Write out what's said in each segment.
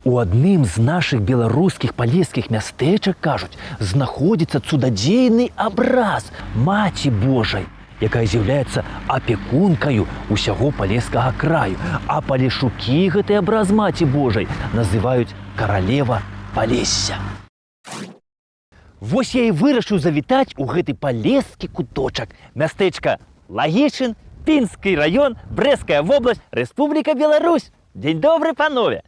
У адным з нашых беларускіх палескіх мястэчак, кажуць, знаходзіцца цудадзейны абраз Маці Божай, якая з'яўляецца апекункаю усяго палескага краю. А палешукі гэты абраз Маці Божай называюць каралева Палесся. Вось я і вырашыў завітаць у гэты палескі куточак. Мястэчка Лагішын, Пінскі раён, Брэсцкая вобласць, Рэспубліка Беларусь. Дзень добры, панове!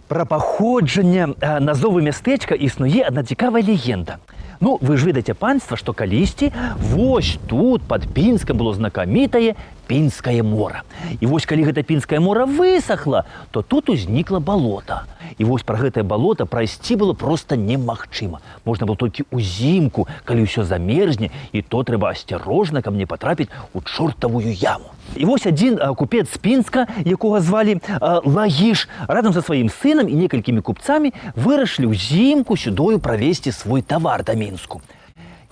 Пра паходжанне назовы мястэчка існуе адна цікавая легенда. Ну, вы ж ведаеце, панства, што калісьці вось тут, пад Пінскам, было знакамітае Пінскае мора. І вось калі гэта Пінскае мора высохла, то тут узнікла балота. І вось пра гэтае балота прайсці было проста немагчыма. Можна было толькі ўзімку, калі ўсё замерзне, і то трэба асцярожна, каб не патрапіць у чортавую яму. І вось адзін купец з Пінска, якога звалі Лагіш, разам са сваім сынам і некалькімі купцамі вырашылі ўзімку сюдою правезці свой тавар да Мінску.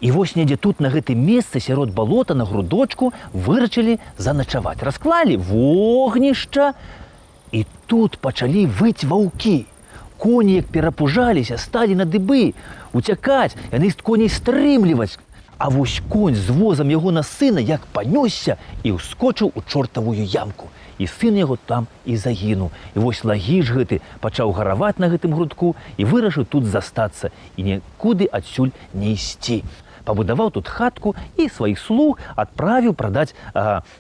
І вось недзе тут, на гэтым месцы, сярод балота, на грудочку, вырашылі заначаваць. Расклалі вогнішча, і тут пачалі выць ваўкі. Коні, як перапужаліся, сталі на дыбы, уцякаць, яны з коней стрымліваць. А вось конь з возам ягона сына як панёсся і ўскочыў у чортавую ямку. І сын яго там і загінуў. І вось Лагіш гэты пачаў гараваць на гэтым грудку і вырашыў тут застацца і нікуды адсюль не ісці. Пабудаваў тут хатку і сваіх слуг адправіў прадаць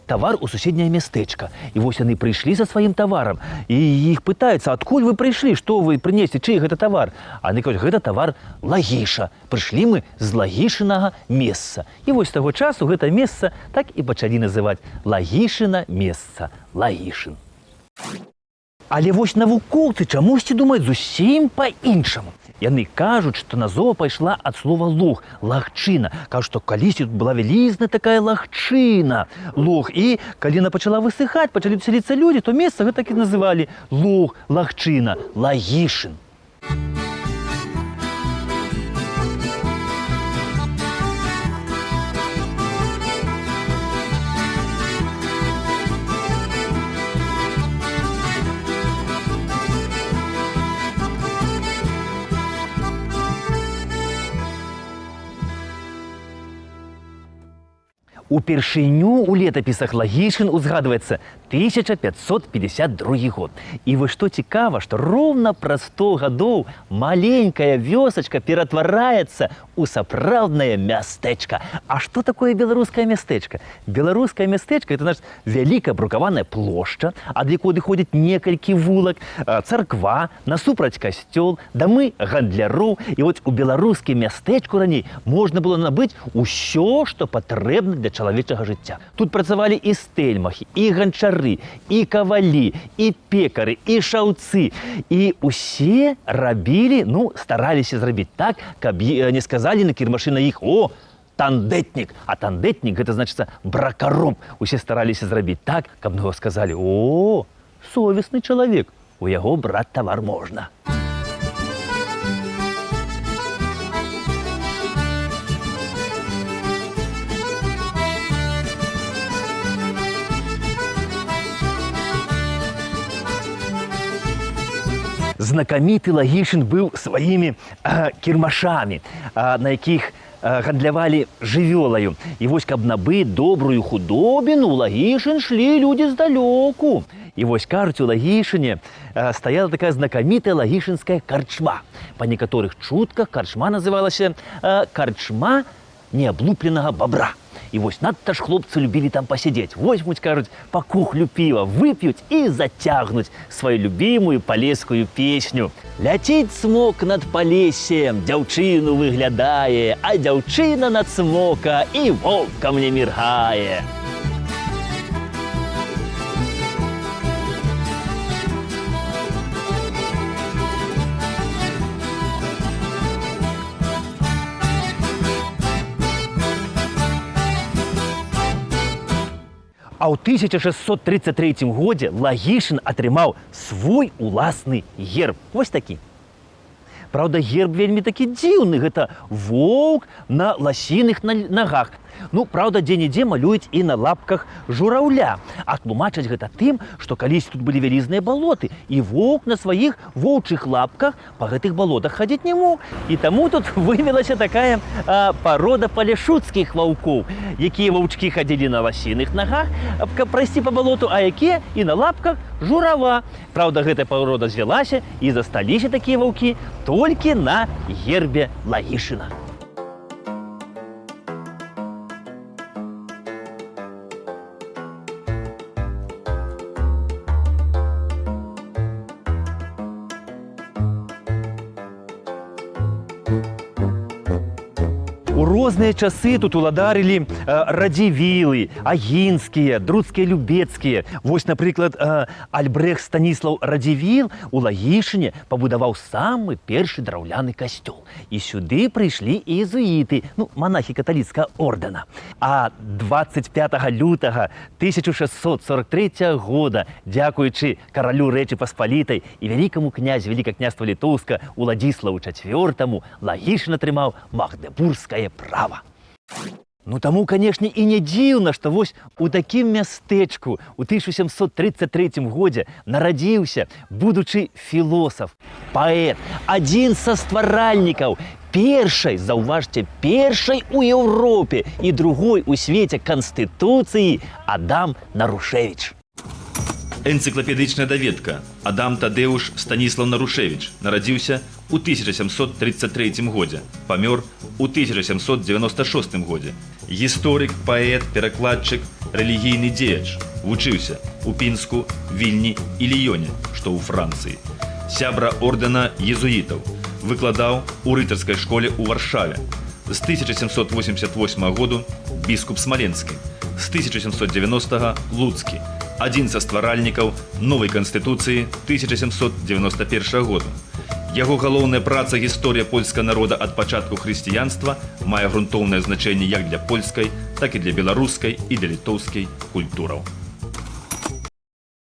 тавар у суседняе мястэчка. І вось яны прыйшлі за сваім таварам. І іх пытаюцца, адкуль вы прыйшлі, што вы прынеслі, чый гэта тавар? А яны кажуць, гэта тавар Лагіша. Прыйшлі мы з Лагішынага месца. І вось з таго часу гэта месца так і пачалі называць Лагішына месца, Лагішын. Але вось навукоўцы чамусьці думаюць зусім па-іншаму. Яны кажуць, што назова пайшла ад слова лог, лагчына. Кажуць, што калісьці тут была вялізная такая лагчына, лог. І калі яна пачала высыхаць, пачалі селіцца людзі, то месца гэта так і называлі лог, лагчына, Лагішын. Упершыню у летапісах Лагішын узгадваецца 1552 год. І вось што цікава, што роўна праз 100 гадоў маленькая вёсачка ператвараецца ў сапраўднае мястэчка. А што такое беларускае мястэчка? Беларускае мястэчка – гэта наша вялікая брукаваная плошча, ад якой адыходзіць некалькі вулак, царква, насупраць касцёл, дамы гандляроў. І вось у беларускім мястэчку раней можна было набыць усё, што патрэбна для чалавечага жыцця. Тут працавалі і стэльмахі, і ганчары, і кавалі, і пекары, і шаўцы. І усе рабілі, стараліся зрабіць так, каб не сказалі на кірмашы на іх: «О, тандэтнік!» А тандэтнік – гэта, значыцца, бракаром. Усе стараліся зрабіць так, каб на яго сказалі: «О, совесны чалавек, у яго браць тавар можна». Знакаміты Лагішын быў сваімі кірмашамі, на якіх гандлявалі жывёлаю. І вось, каб набыць добрую худобіну, у Лагішын шлі людзі здалёку. І вось, кажуць, у Лагішыне стаяла такая знакамітая лагішынская карчма. Па некаторых чутках карчма называлася карчма неаблупленага бабра. І вось надта ж хлопцы любілі там пасядзець. Возьмуць, кажуць, па кухлю піва, вып'юць і зацягнуць сваю любімую палескую песню. Ляціць цмок над палессем, дзяўчыну выглядае, а дзяўчына над цмока і вокам не міргае. А ў 1633 годзе Лагішын атрымаў свой уласны герб. Вось такі. Праўда, герб вельмі такі дзіўны. Гэта воўк на ласіных нагах. Ну, праўда, дзе-нідзе малююць і на лапках жураўля. А тлумачаць гэта тым, што калісь тут былі вялізныя балоты, і воўк на сваіх воўчых лапках па гэтых балотах хадзіць не мог. І таму тут вывелася такая парода палешуцкіх ваўкоў, якія ваўчкі хадзілі на ласіных нагах, каб прайсці па балоту, а якія і на лапках журава. Праўда, гэтая парода звялася, і засталіся такія ваўкі толькі на гербе Лагішына. У розныя часы тут уладарылі радзівілы, агінскія, друцкія, любецкія. Вось, напрыклад, Альбрэхт Станіслаў Радзівіл у Лагішыне пабудаваў самы першы драўляны касцёл. І сюды прыйшлі іезуіты, ну, манахі каталіцкага ордэна. А 25 лютага 1643 года, дзякуючы каралю Рэчы Паспалітай і вялікаму князю Великае княства Літоўска Уладзіславу IV, Лагішын атрымаў магдебургскае права. Ну, таму, канешне, і не дзіўна, што вось у такім мястэчку у 1733 годзе нарадзіўся будучы філосаф, паэт, адзін са стваральнікаў першай, заўважце, першай у Еўропе і другой у свеце канстытуцыі Адам Нарушевіч. Энцыклапедычная даведка. Адам Тадэуш Станіслаў Нарушевіч нарадзіўся ў 1733 годзе, памёр у 1796 годзе. Гісторык, паэт, перакладчык, рэлігійны дзеяч. Вучыўся ў Пінску, Вільні і Ліёне, што ў Францыі. Сябра ордэна езуітаў. Выкладаў у рыцарскай школе ў Варшаве. З 1788 году біскуп Смаленскі. З 1790 Луцкі. Адзін са стваральнікаў новай канстытуцыі 1791 году. Яго галоўная праца «Гісторыя польскага народа ад пачатку хрысціянства» мае грунтоўнае значэнне як для польскай, так і для беларускай і для літоўскай культураў.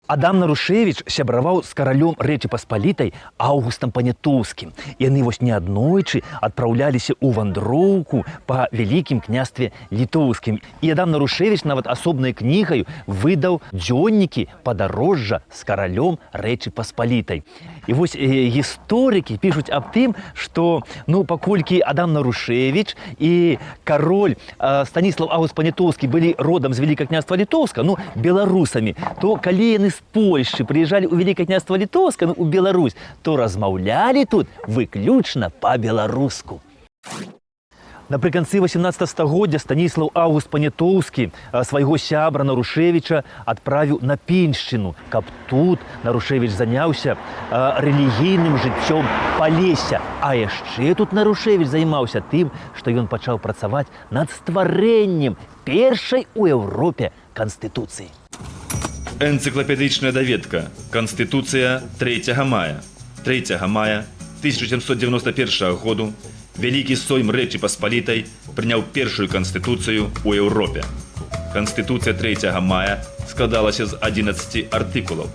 Адам Нарушевіч сябраваў з каралём Рэчы Паспалітай Аўгустам Панятоўскім. Яны вось неаднойчы адпраўляліся ў вандроўку па Вялікім княстве Літоўскім. І Адам Нарушевіч нават асобнай кнігаю выдаў дзённікі падарожжа з каралём Рэчы Паспалітай. І вось гісторыкі пішуць аб тым, што, ну, паколькі Адам Нарушевіч і кароль Станіслаў Аўгуст Панятоўскі былі родам з Вялікага княства Літоўска, ну, беларусамі, то калі яны з Польшчы прыязджалі ў Вялікае княства Літоўска, ну, у Беларусь, то размаўлялі тут выключна па-беларуску. Напрыканцы 18 стагоддзя Станіслаў Аўгуст Панятоўскі свайго сябра Нарушевіча адправіў на Піншчыну, каб тут Нарушевіч заняўся рэлігійным жыццём Палесся. А яшчэ тут Нарушевіч займаўся тым, што ён пачаў працаваць над стварэннем першай у Еўропе канстытуцыі. Энцыклапедычная даведка. Канстытуцыя 3 мая. 3 мая 1791 году Вялікі сойм Рэчы Паспалітай прыняў першую канстытуцыю ў Еўропе. Канстытуцыя 3 мая складалася з 11 артыкулаў.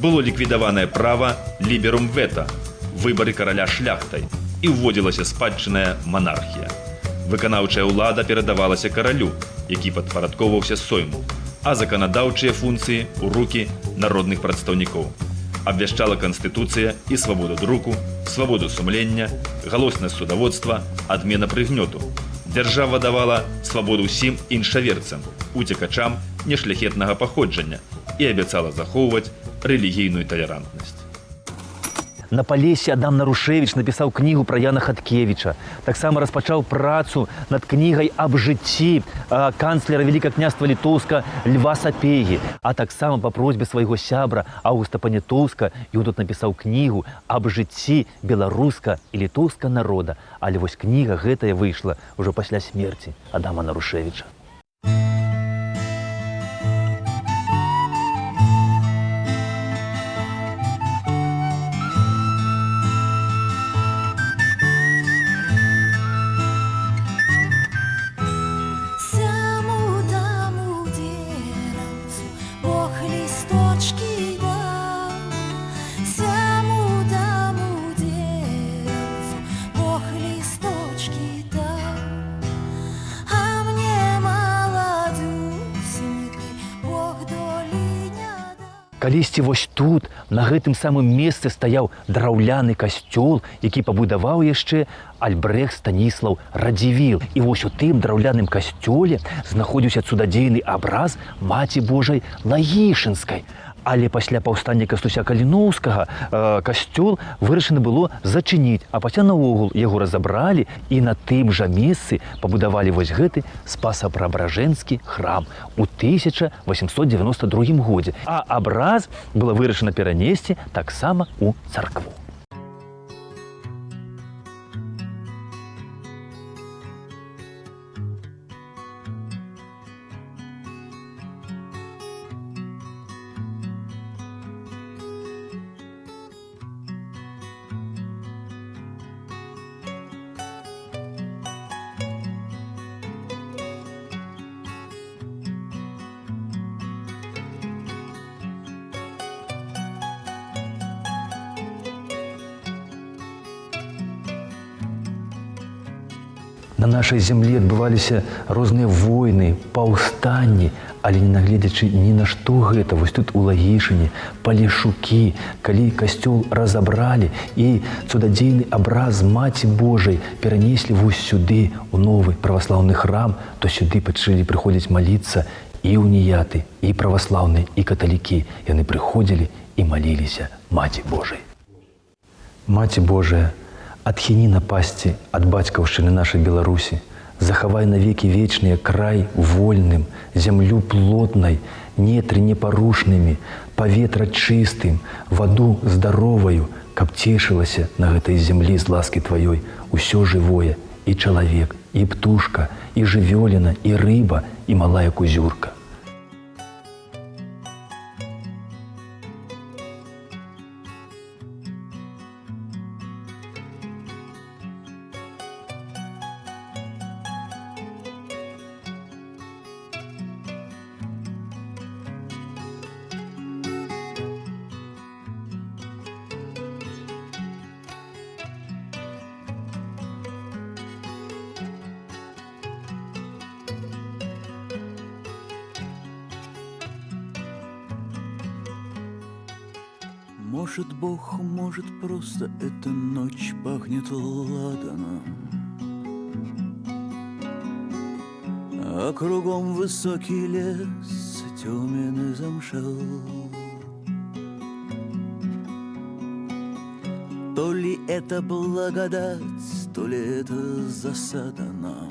Было ліквідаванае права ліберум вета, выбары караля шляхтай, і ўводзілася спадчынная манархія. Выканаўчая ўлада перадавалася каралю, які падпарадкоўваўся сойму, а заканадаўчыя функцыі ў рукі народных прадстаўнікоў. Абвяшчала канстытуцыя і свабоду друку, свабоду сумлення, галоснасць судаводства, адмена прыгнёту. Дзяржава давала свабоду ўсім іншаверцам, уцекачам нешляхетнага паходжання і абяцала захоўваць рэлігійную талерантнасць. На Палесе Адам Нарушевіч напісаў кнігу пра Яна Хаткевіча. Таксама распачаў працу над кнігай аб жыцці канцлера Вялікага княства Літоўска Льва Сапегі. А таксама па просьбе свайго сябра Аўгуста Панятоўска ён тут напісаў кнігу аб жыцці беларуска і літоўска народа. Але вось кніга гэтая выйшла ўжо пасля смерці Адама Нарушевіча. Калісьці вось тут, на гэтым самым месцы стаяў драўляны касцёл, які пабудаваў яшчэ Альбрэхт Станіслаў Радзівіл. І вось у тым драўляным касцёле знаходзіўся цудадзейны абраз Маці Божай Лагішынскай. Але пасля паўстання Кастуся Каліноўскага касцёл вырашана было зачыніць, а пасля наогул яго разабралі і на тым жа месцы пабудавалі вось гэты Спаса-Преабражэнскі храм у 1892 годзе. А абраз было вырашана перанесці таксама ў царкву. На нашай зямлі адбываліся розныя войны, паўстанні, але не нагледзячы ні на што гэта. Вось тут у Лагішыне, Палешукі, калі касцёл разабралі і цудадзейны абраз Маці Божай перанеслі вось сюды, у новы праваслаўны храм, то сюды пачалі прыходзіць маліцца і уніяты, і праваслаўныя, і каталікі. Яны прыходзілі і маліліся Маці Божай. Маці Божая, адхіні напасці ад бацькаўшчыны нашай Беларусі, захавай навекі вечныя край вольным, зямлю плотнай, нетры непарушнымі, паветра чыстым, ваду здароваю, каб цешылася на гэтай зямлі з ласкі тваёй усё жывое, і чалавек, і птушка, і жывёліна, і рыба, і малая кузюрка. Может, Бог, может, просто эта ночь пахнет ладаном, а кругом высокий лес темен и замшел. То ли это благодать, то ли это засада нам.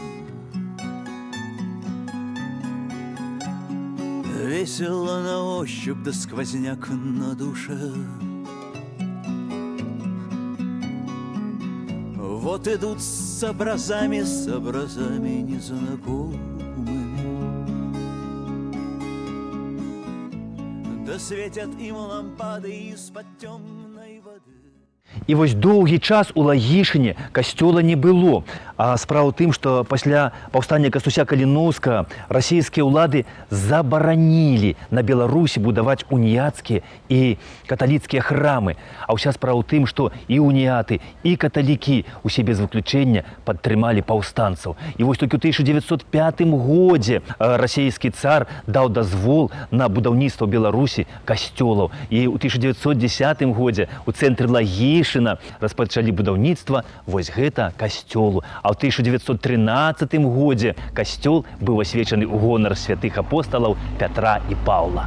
Весело на ощупь, да сквозняк на душе. Вот идут с образами незнакомыми, да светят им лампады из-под темной воды. І вось доўгі час у Лагішыне касцёла не было. А справа ў тым, што пасля паўстання Кастуся Каліноўскага расійскія ўлады забаранілі на Беларусі будаваць уніяцкія і каталіцкія храмы. А ўся справа ў тым, што і уніяты, і каталікі усе без выключэння падтрымалі паўстанцаў. І вось толькі ў 1905 годзе расійскі цар даў дазвол на будаўніцтва ў Беларусі касцёлаў. І ў 1910 годзе у цэнтры Лагішына распачалі будаўніцтва вось гэта касцёлу. А ў 1913 годзе касцёл быў асвечаны ў гонар святых апосталаў Пятра і Паўла.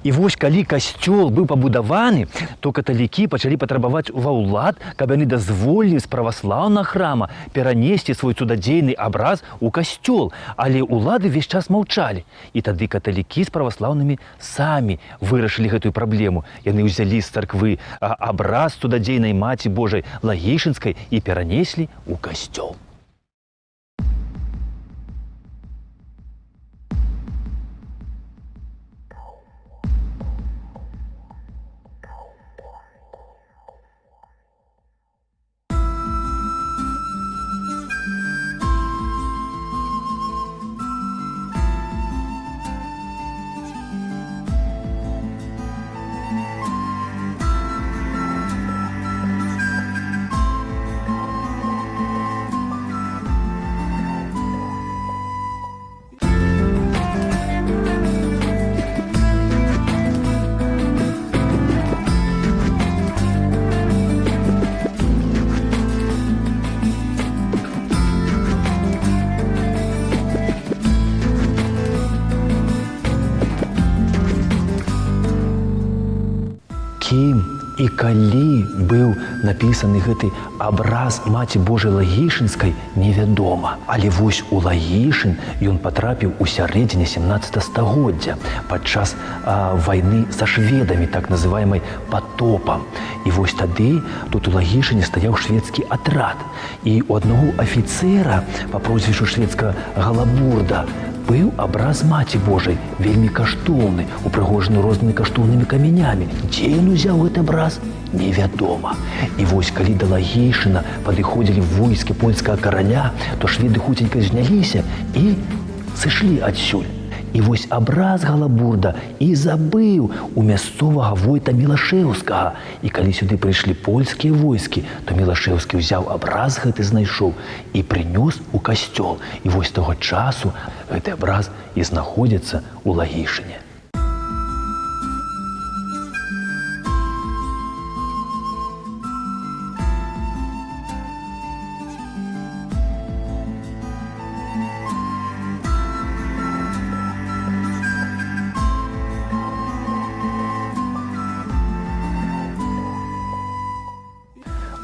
І вось калі касцёл быў пабудаваны, то каталікі пачалі патрабаваць ва ўлад, каб яны дазволілі з праваслаўнага храма перанесці свой цудадзейны абраз у касцёл, але ўлады ўвесь час маўчалі. І тады каталікі з праваслаўнымі самі вырашылі гэтую праблему. Яны ўзялі з царквы абраз цудадзейнай Маці Божай Лагейшынскай і перанеслі ў касцёл. Кім і калі быў напісаны гэты абраз Маці Божай Лагейшынскай, невядома. Але вось у Лагейшын ён патрапіў у сярэдзіне 17 стагоддзя падчас вайны са шведамі, так называемай патопам. І вось тады тут у Лагейшыне стаяў шведскі атрад. І у аднаго афіцэра па прозвішчу шведскага Галабурда быў абраз Маці Божай, вельмі каштоўны, упрыгожаны рознымі каштоўнымі камянямі. Дзе ён узяў гэты абраз, невядома. І вось калі да Лагейшына падыходзілі войскі польскага караля, то шведы хуценька зняліся і сышлі адсюль. І вось абраз Галабурда і забыў у мясцовага войта Мілашэўскага. І калі сюды прыйшлі польскія войскі, то Мілашэўскі ўзяў абраз гэты, знайшоў і прынёс у касцёл. І вось таго часу гэты абраз і знаходзіцца ў Лагейшыне.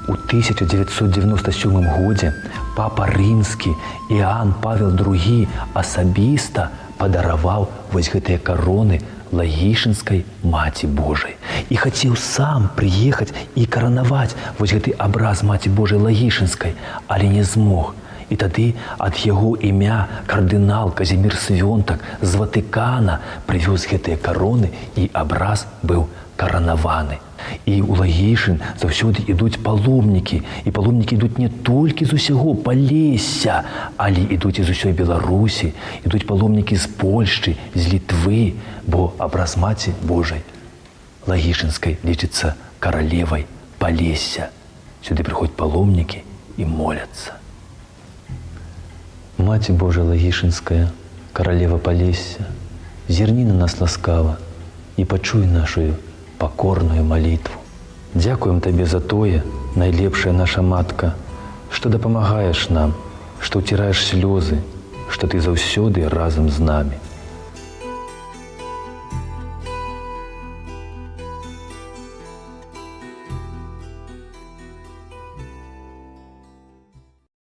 У 1997 годзе папа рымскі Іоанн Павел II асабіста падараваў вось гэтыя кароны Лагейшынскай Маці Божай. І хацеў сам прыехаць і каранаваць вось гэты абраз Маці Божай Лагейшынскай, але не змог. І тады ад яго імя кардынал Казімір Свёнтак з Ватыкана прывёз гэтыя кароны, і абраз быў каранаваны. І ў Лагейшын заўсёды ідуць паломнікі. І паломнікі ідуць не толькі з усяго Палесся, але ідуць і з усёй Беларусі, ідуць паломнікі з Польшчы, з Літвы, бо абраз Маці Божай Лагейшынскай лічыцца каралевай Палесся. Сюды прыходзяць паломнікі і моляцца. Маці Божая Лагейшынская, каралева Палесся, зірні на нас ласкава і пачуй нашую пакорную малітву. Дзякуем табе за тое, найлепшая наша матка, што дапамагаеш нам, што ўціраеш слёзы, што ты заўсёды разам з намі.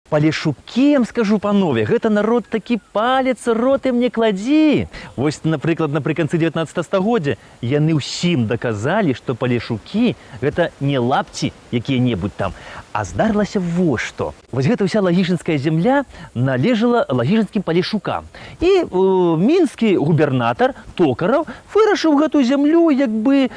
Палешукі, скажу, панове, гэта народ такі палец рот ім не кладзі. Вось, напрыклад, напрыканцы 19 стагоддзя яны ўсім даказалі, што палешукі гэта не лапці якія-небудзь там, а здарылася вось што. Вось гэта ўся лагейшынская зямля належала лагейшынскім палешукам. І мінскі губернатар Токараў вырашыў гэтую зямлю як бы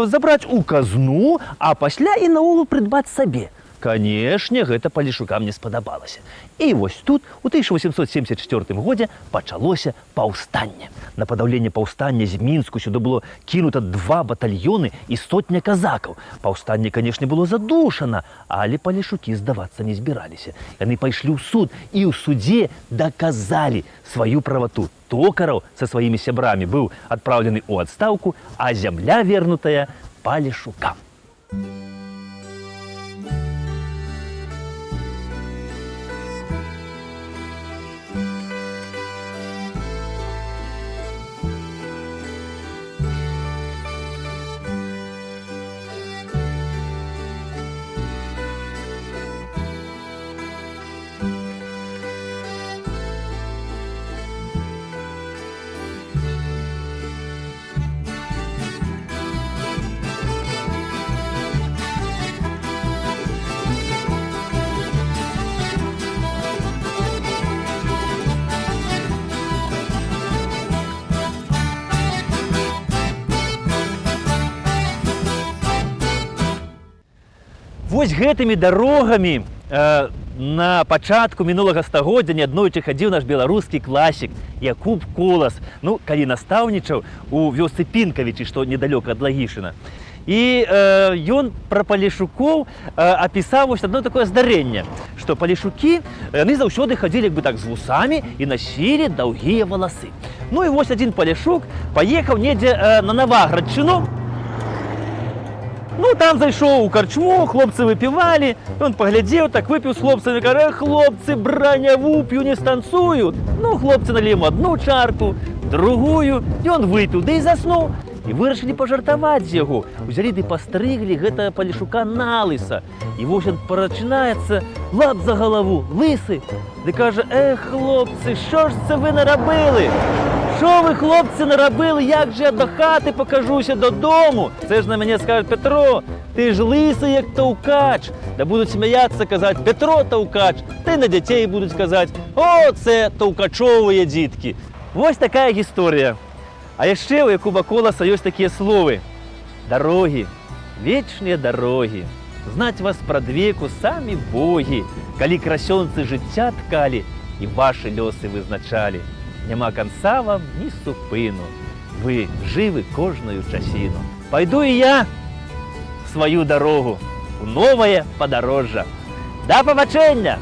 забраць у казну, а пасля і наогул прыдбаць сабе. Канешне, гэта палешукам не спадабалася. І вось тут, у 1874 годзе, пачалося паўстанне. На падаўленне паўстання з Мінску сюды было кінута 2 батальёны і 100 казакаў. Паўстанне, канешне, было задушана, але палешукі здавацца не збіраліся. Яны пайшлі ў суд і ў судзе даказалі сваю правату. Токараў са сваімі сябрамі быў адпраўлены ў адстаўку, а зямля вернутая палешукам. Вось гэтымі дарогамі на пачатку мінулага стагоддзя неаднойчы хадзіў наш беларускі класік Якуб Колас, ну, калі настаўнічаў у вёсцы Пінкавічы, што недалёка ад Лагішына. І ён пра палешукоў апісаў вось адно такое здарэнне, што палешукі, яны заўсёды хадзілі як бы так з вусамі і насілі даўгія валасы. Ну і вось адзін палешук паехаў недзе на Наваградчыну. Ну, там зайшоў у карчму, хлопцы выпівалі, ён паглядзеў, так выпіў з хлопцамі, кажа: хлопцы, браня вып'ю, не станцую. Ну, хлопцы налілі яму адну чарку, другую, і ён выпіў, ды і заснуў. І вырашылі пажартаваць з яго. Узялі ды пастрыглі гэтага палешука налыса. І вось ён пачынаецца, лап за галаву, лысы. Ды кажа: хлопцы, що ж це ви нарабили? Що ви, хлопці, нарабили? Як же я до хати покажуся додому? Це ж на мене скажуть: Петро, ти ж лисий, як товкач. Да будуть сміятися, казати: Петро товкач. Та й на дітей будуть казати: о, це товкачові дітки. Ось така історія. А яшчэ у Якуба Коласа ёсць такія словы: дарогі, вечныя дарогі, знаць вас прадвеку самі богі, калі красёнцы жыцця ткалі і вашы лёсы вызначалі. Няма канца вам ні супыну, вы жывы кожную часіну. Пайду і я сваю дарогу у новае падарожжа. Да пабачэння!